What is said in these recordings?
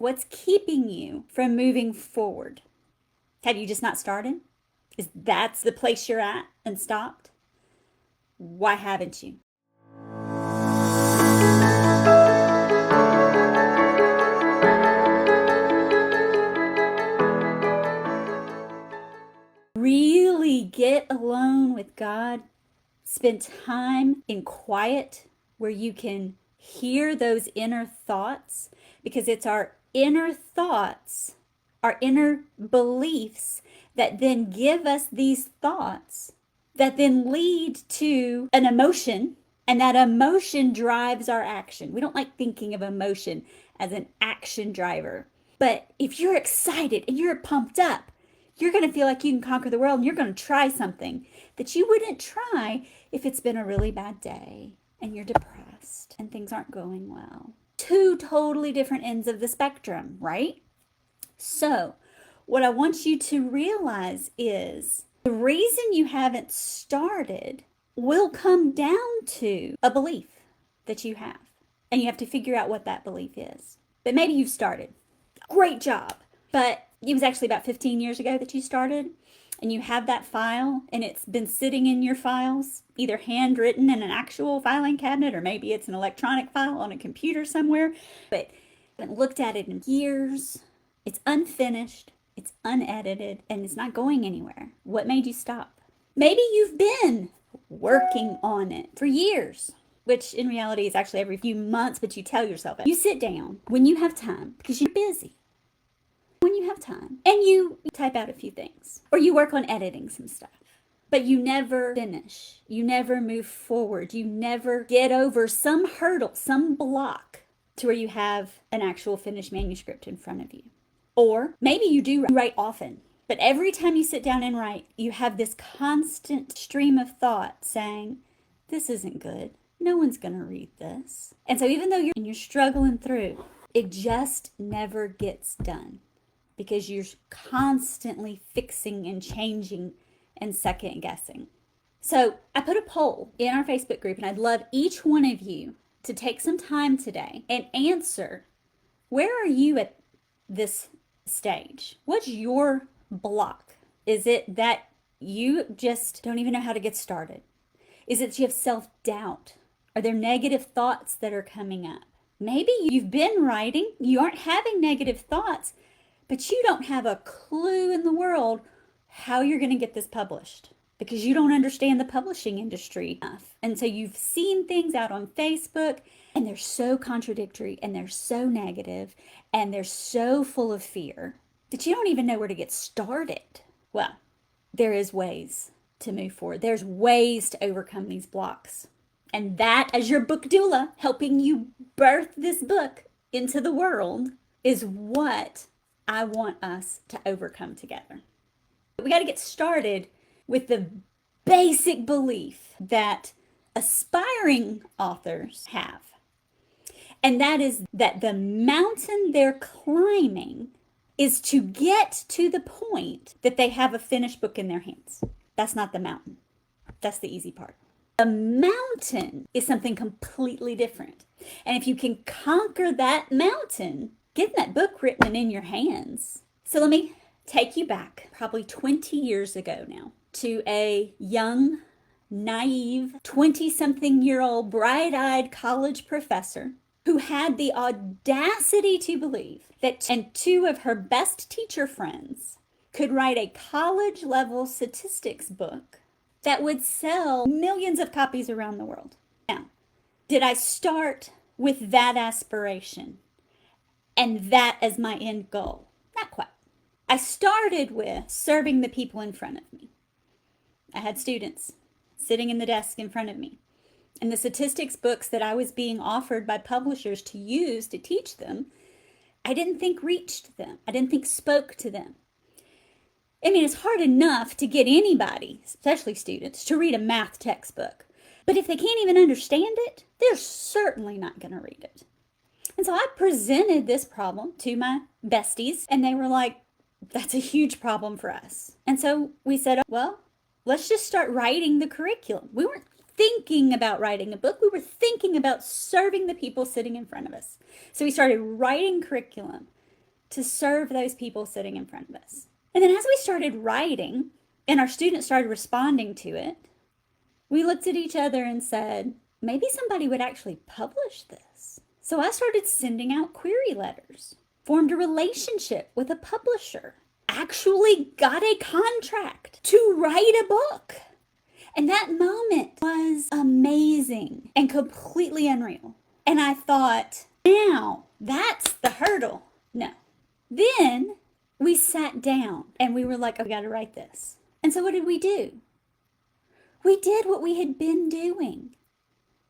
What's keeping you from moving forward? Have you just not started? Is that's the place you're at and stopped? Why haven't you? Really get alone with God. Spend time in quiet where you can hear those inner thoughts, because it's our inner thoughts, our inner beliefs that then give us these thoughts that then lead to an emotion, and that emotion drives our action. We don't like thinking of emotion as an action driver. But if you're excited and you're pumped up, you're going to feel like you can conquer the world, and you're going to try something that you wouldn't try if it's been a really bad day and you're depressed and things aren't going well. Two totally different ends of the spectrum, right? So, what I want you to realize is the reason you haven't started will come down to a belief that you have. And you have to figure out what that belief is. But maybe you've started. Great job. But it was actually about 15 years ago that you started, and you have that file, and it's been sitting in your files, either handwritten in an actual filing cabinet, or maybe it's an electronic file on a computer somewhere, but you haven't looked at it in years. It's unfinished, it's unedited, and it's not going anywhere. What made you stop? Maybe you've been working on it for years, which in reality is actually every few months, but you tell yourself it. You sit down when you have time because you're busy. When you have time, and you type out a few things, or you work on editing some stuff, but you never finish. You never move forward. You never get over some hurdle, some block to where you have an actual finished manuscript in front of you. Or maybe you do write often, but every time you sit down and write, you have this constant stream of thought saying, this isn't good. No one's going to read this. And so even though you're struggling through, it just never gets done, because you're constantly fixing and changing and second guessing. So I put a poll in our Facebook group, and I'd love each one of you to take some time today and answer, where are you at this stage? What's your block? Is it that you just don't even know how to get started? Is it you have self-doubt? Are there negative thoughts that are coming up? Maybe you've been writing, you aren't having negative thoughts, but you don't have a clue in the world how you're going to get this published, because you don't understand the publishing industry enough. And so you've seen things out on Facebook, and they're so contradictory, and they're so negative, and they're so full of fear that you don't even know where to get started. Well, there is ways to move forward. There's ways to overcome these blocks. And that, as your book doula, helping you birth this book into the world, is what I want us to overcome together. We got to get started with the basic belief that aspiring authors have. And that is that the mountain they're climbing is to get to the point that they have a finished book in their hands. That's not the mountain. That's the easy part. The mountain is something completely different. And if you can conquer that mountain, getting that book written and in your hands. So let me take you back probably 20 years ago now to a young, naive, 20-something-year-old, bright-eyed college professor who had the audacity to believe that two of her best teacher friends could write a college-level statistics book that would sell millions of copies around the world. Now, did I start with that aspiration and that as my end goal? Not quite. I started with serving the people in front of me. I had students sitting in the desk in front of me. And the statistics books that I was being offered by publishers to use to teach them, I didn't think reached them. I didn't think spoke to them. I mean, it's hard enough to get anybody, especially students, to read a math textbook. But if they can't even understand it, they're certainly not going to read it. And so I presented this problem to my besties, and they were like, that's a huge problem for us. And so we said, well, let's just start writing the curriculum. We weren't thinking about writing a book. We were thinking about serving the people sitting in front of us. So we started writing curriculum. to serve those people sitting in front of us. And then as we started writing and our students started responding to it, we looked at each other and said, maybe somebody would actually publish this. So I started sending out query letters, formed a relationship with a publisher, actually got a contract to write a book. And that moment was amazing and completely unreal. And I thought, now that's the hurdle. No. Then we sat down and we were like, oh, we got to write this. And so what did we do? We did what we had been doing.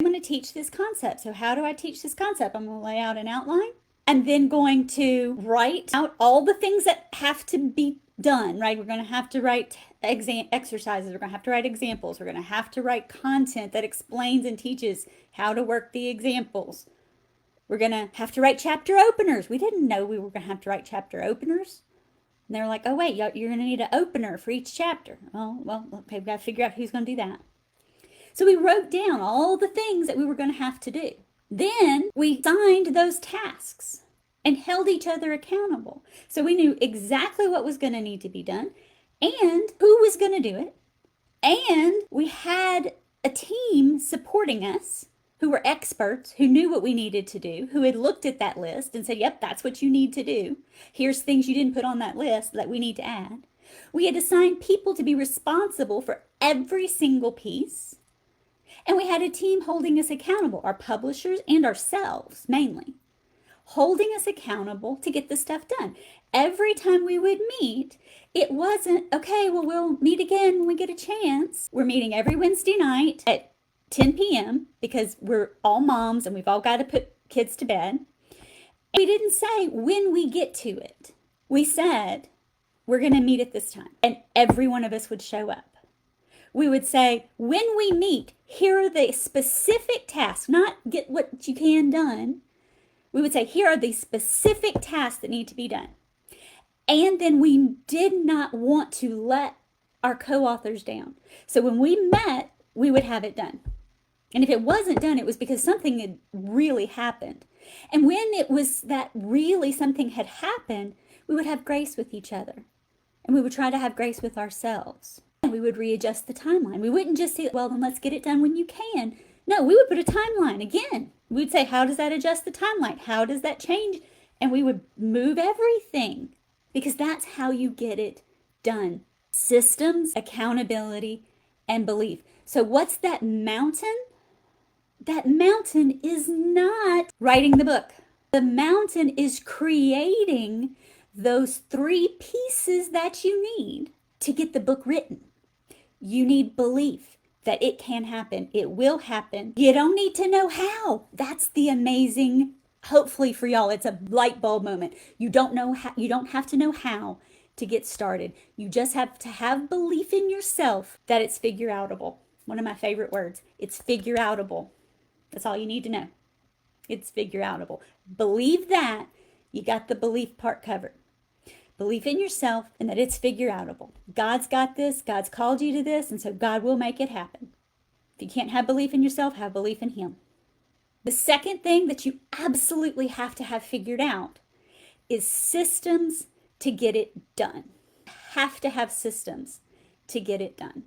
I'm going to teach this concept. So how do I teach this concept? I'm going to lay out an outline. I'm then going to write out all the things that have to be done, right? We're going to have to write exercises. We're going to have to write examples. We're going to have to write content that explains and teaches how to work the examples. We're going to have to write chapter openers. We didn't know we were going to have to write chapter openers. And they're like, oh, wait, you're going to need an opener for each chapter. Oh, well, okay, we've got to figure out who's going to do that. So we wrote down all the things that we were going to have to do. Then we signed those tasks and held each other accountable. So we knew exactly what was going to need to be done and who was going to do it. And we had a team supporting us who were experts, who knew what we needed to do, who had looked at that list and said, yep, that's what you need to do. Here's things you didn't put on that list that we need to add. We had assigned people to be responsible for every single piece. And we had a team holding us accountable, our publishers and ourselves mainly, holding us accountable to get the stuff done. Every time we would meet, it wasn't, okay, well, we'll meet again when we get a chance. We're meeting every Wednesday night at 10 p.m. because we're all moms and we've all got to put kids to bed. We didn't say when we get to it. We said, we're going to meet at this time. And every one of us would show up. We would say, when we meet, here are the specific tasks, not get what you can done. We would say, here are the specific tasks that need to be done. And then we did not want to let our co-authors down. So when we met, we would have it done. And if it wasn't done, it was because something had really happened. And when it was that really something had happened, we would have grace with each other. And we would try to have grace with ourselves. And we would readjust the timeline. We wouldn't just say, well, then let's get it done when you can. No, we would put a timeline again. We'd say, how does that adjust the timeline? How does that change? And we would move everything because that's how you get it done. Systems, accountability, and belief. So what's that mountain? That mountain is not writing the book. The mountain is creating those 3 pieces that you need to get the book written. You need belief that it can happen. It will happen. You don't need to know how. That's the amazing, hopefully for y'all, it's a light bulb moment. You don't know how, you don't have to know how to get started. You just have to have belief in yourself that it's figure outable. One of my favorite words. It's figure outable. That's all you need to know. It's figure outable. Believe that. You got the belief part covered. Belief in yourself and that it's figure outable. God's got this. God's called you to this. And so God will make it happen. If you can't have belief in yourself, have belief in Him. The second thing that you absolutely have to have figured out is systems to get it done. You have to have systems to get it done.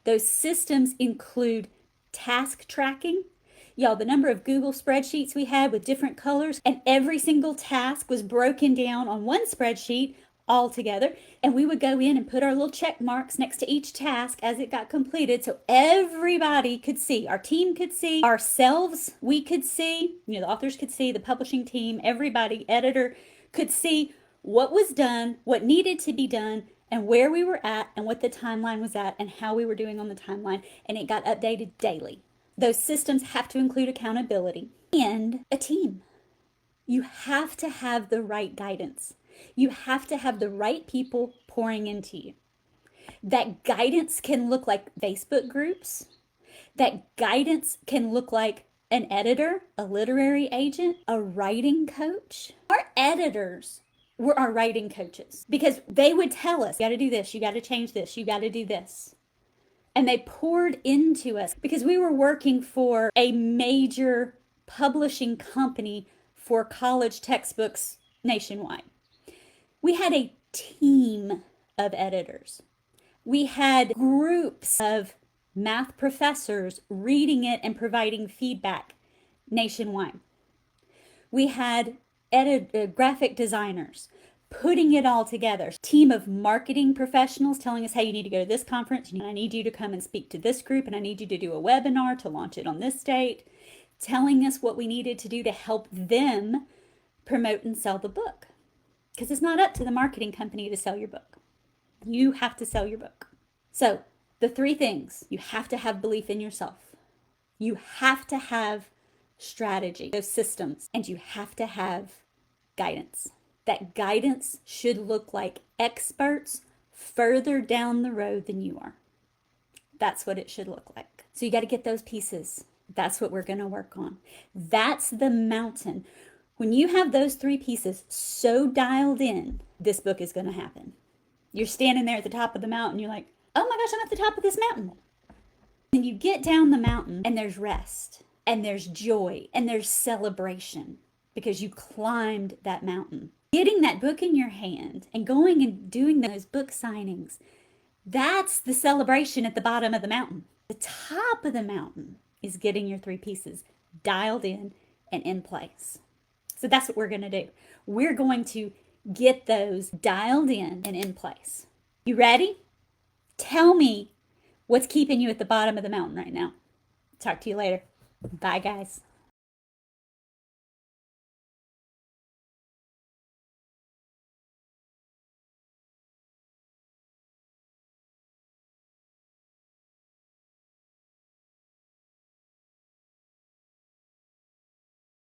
Those systems include task tracking. Y'all, the number of Google spreadsheets we had with different colors, and every single task was broken down on one spreadsheet all together. And we would go in and put our little check marks next to each task as it got completed so everybody could see. Our team could see, ourselves, we could see, the authors could see, the publishing team, everybody, editor could see what was done, what needed to be done, and where we were at, and what the timeline was at, and how we were doing on the timeline. And it got updated daily. Those systems have to include accountability and a team. You have to have the right guidance. You have to have the right people pouring into you. That guidance can look like Facebook groups. That guidance can look like an editor, a literary agent, a writing coach. Our editors were our writing coaches because they would tell us, you got to do this, you got to change this, you got to do this. And they poured into us because we were working for a major publishing company for college textbooks nationwide. We had a team of editors. We had groups of math professors reading it and providing feedback nationwide. We had graphic designers putting it all together. Team of marketing professionals telling us, hey, you need to go to this conference. I need you to come and speak to this group, and I need you to do a webinar to launch it on this date. Telling us what we needed to do to help them promote and sell the book. Because it's not up to the marketing company to sell your book. You have to sell your book. So the 3 things: you have to have belief in yourself. You have to have strategy, those systems, and you have to have guidance. That guidance should look like experts further down the road than you are. That's what it should look like. So you got to get those pieces. That's what we're going to work on. That's the mountain. When you have those 3 pieces so dialed in, this book is going to happen. You're standing there at the top of the mountain. You're like, oh my gosh, I'm at the top of this mountain. And you get down the mountain and there's rest and there's joy and there's celebration because you climbed that mountain. Getting that book in your hand and going and doing those book signings, that's the celebration at the bottom of the mountain. The top of the mountain is getting your 3 pieces dialed in and in place. So that's what we're going to do. We're going to get those dialed in and in place. You ready? Tell me what's keeping you at the bottom of the mountain right now. Talk to you later. Bye, guys.